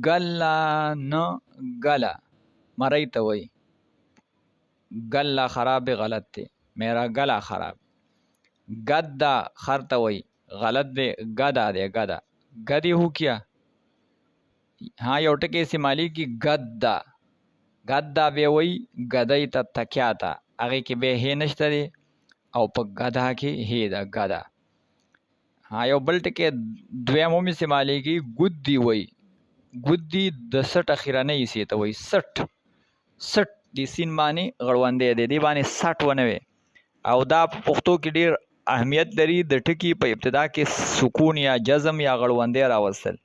گلا نه گلا مرئی ته وای. گلا خراب غلط دی، میرا گلا خراب. گدا خر ته وای، غلط دی، گدا دی گدا. گدی هو کیا ها یو ټکی استعمالی کی گدا. گدا به وای گدای ته تکیا ته هغه کې به هی نشته دی او په گدا کې هی دا گدا. ها یو بل ټکی دویم هم استعمالی کی ګدی وای. ګدی د سټ اخیرنۍ سی ته وای. سټ د سین باندې غړوندې دی، دی باندې سټ ونه وي. او دا پښتو کې ډیر اهمیت لري د ټکی په ابتدا کې سکون یا جزم یا غړوندې راوستل.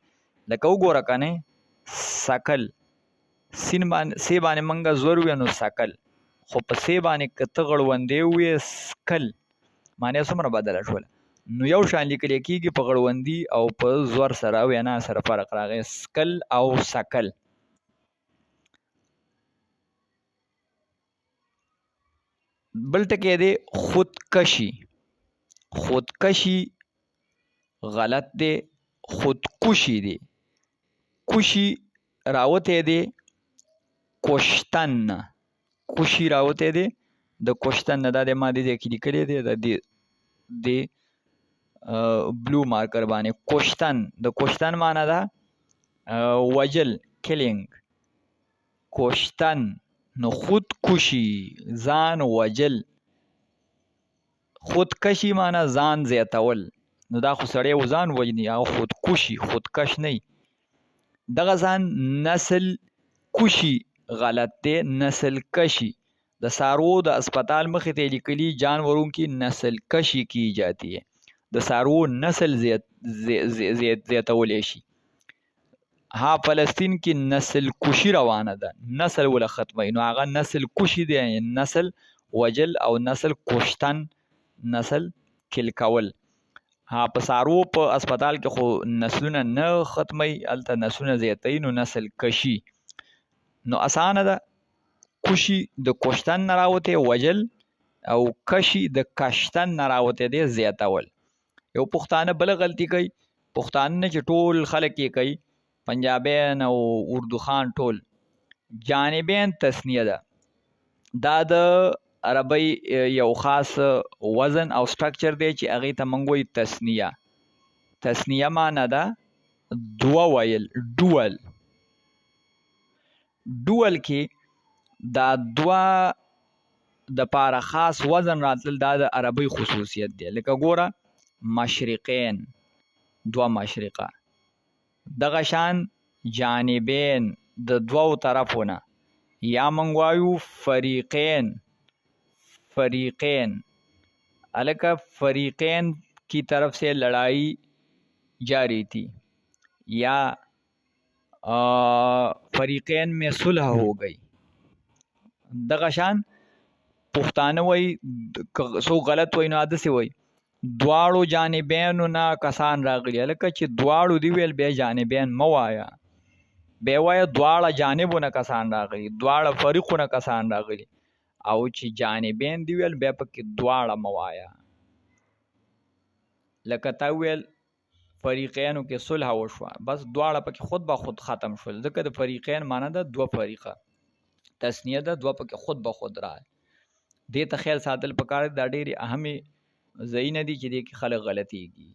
لکه وګوره کنه سکل سین باندې سی باندې منګه زور وي نو سکل، خو په سی باندې کته غړوندې وي سکل معنی څومره بدله شول. نو یو شان لیکل کېږي په غړوندي او په زور سره وینا سره فرق راغی. سکل او سکل. بل ټکی دی خودکشي. خودکشي غلط دی، خودکشي دی. کشي راوته دی کشتن. کشي راوته دی د کشتن نه. دا د ماده دی کې لیکلې دی د بلو مارکر باندې. کشتن د کشتن معنی دا وجل کلینګ. کشتن نو خودکشي ځان وجل. خودکشي معنی ځان زیاتول. نو دا خو سړی و ځان وجني او خودکشي خودکش نه. دغه ځان نسل کشي غلط دی، نسل کشي. د سارو د اسپتال مخې ته لیکلي جانوروں کی نسل کشی کی جاتی ہے. د سارو نسل زیاتولی شي. ها فلسطین کې نسل کشي روانه ده، نسل ولا ختمه. نو هغه نسل کشي دی، نسل وجل او نسل کشتن نسل کل کول. ها په سارو په اسپتال کې خو نسلونه نه ختمي، الته نسلونه زیاتوي، نو نسل کشي. نو اسانه ده. کشي د کشتن نه راوته وجل او کشي د کشتن نه راوته دی زیاتول. یو پښتانه بل غلطي کوي، پښتانه نه چې ټول خلک یې کوي، پنجابیان او اردو خان ټول. جانبین تسنیه ده. دا د عربی یو خاص وزن او سټرکچر دی چې هغه ته موږ وایو تسنیه. تسنیه معنی ده دوه ویل، ډول. ډول کې دا دوه د پاره خاص وزن راتل، دا د عربی خصوصیت دی. لکه ګوره مشرقین دوه مشرقه. دغه شان جانبین د دوو طرفونه. یا موږ وایو فریقین. فریقین الکه فریقین کی طرف سے لڑائی جاری تھی، یا فریقین میں صلح ہو گئی. دغه شان پښتانه وای سو غلط وای نو عادت وای دواړو جانبینو نه کسان راغلي. لکه چې دواړو دی ویل بیا جانبین مو وایا، بیا وای دواړه جانبونه کسان راغلي، دواړه فریقونه کسان راغلي. او چې جانبین دی ویل بیا پکې دواړه مو وایا. لکه تا ویل فریقینو کې صلح وشوه، بس دواړه پکې خود به خود ختم شول. ځکه د فریقین معنی ده دوه فریقه، تسنیه ده دوه پکې خود به خود را. دې ته خیال ساتل پکار. دا ډېرې اهمې ځایونه دي چې دې کې خلک غلطیږي.